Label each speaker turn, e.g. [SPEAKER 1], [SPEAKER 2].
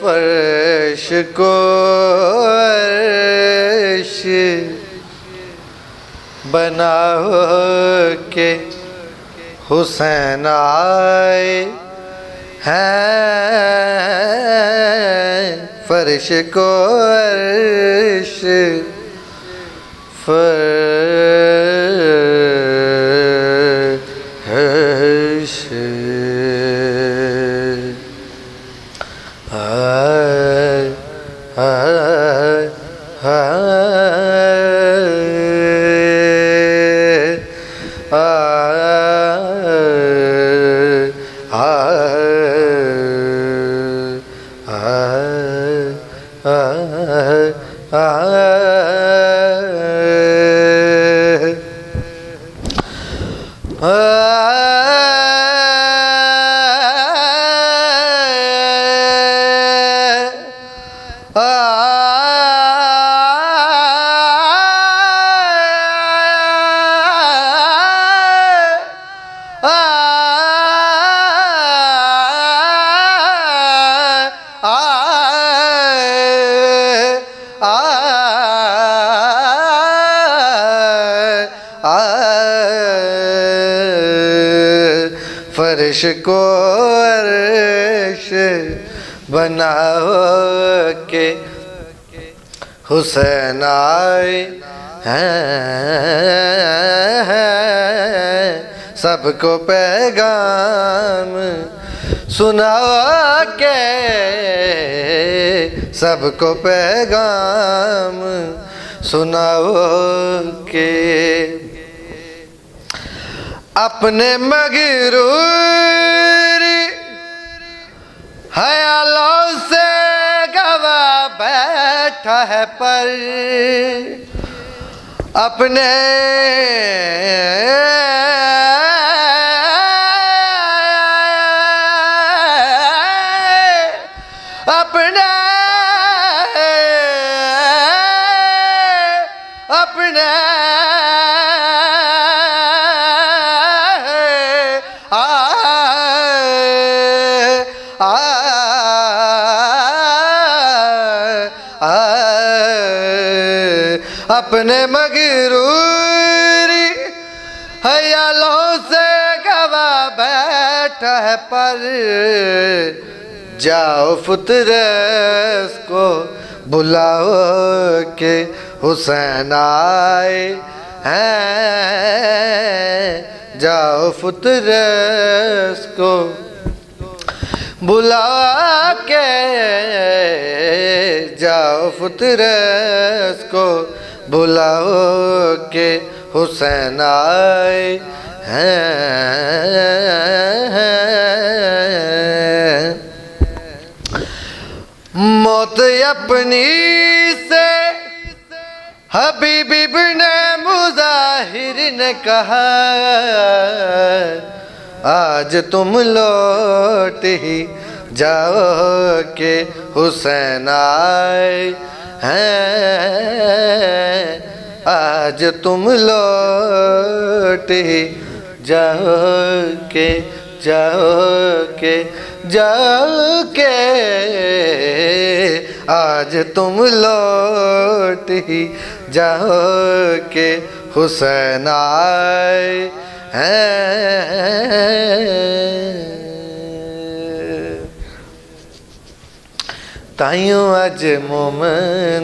[SPEAKER 1] فرش کو عرش بنا کے حسین آئے ہیں، فرش کو عرش فرش فرش کو عرش بنا کے حسین آئے ہیں، سب کو پیغام سنا کے، سب کو پیغام سنا کے، اپنے مغرور خیالوں سے گوا بیٹھا ہے پر، اپنے اپنے اپنے اپنے مغروری خیالوں سے گوا بیٹھا ہے پر، جاؤ فطرت کو بلاؤ کہ حسین آئے ہیں، جاؤ فطرت کو بلا کے، جاؤ فطرت کو بلاؤ کہ حسین آئے ہیں، موت اپنی سے حبیب ابن مظاہر نے کہا، آج تم لوٹ ہی جاؤ کہ حسین آئے ہیں، آج تم لوٹ ہی جاؤ کہ آج تم لوٹ ہی جاؤ کہ حسین آئے ہیں، تائیوں اج مومن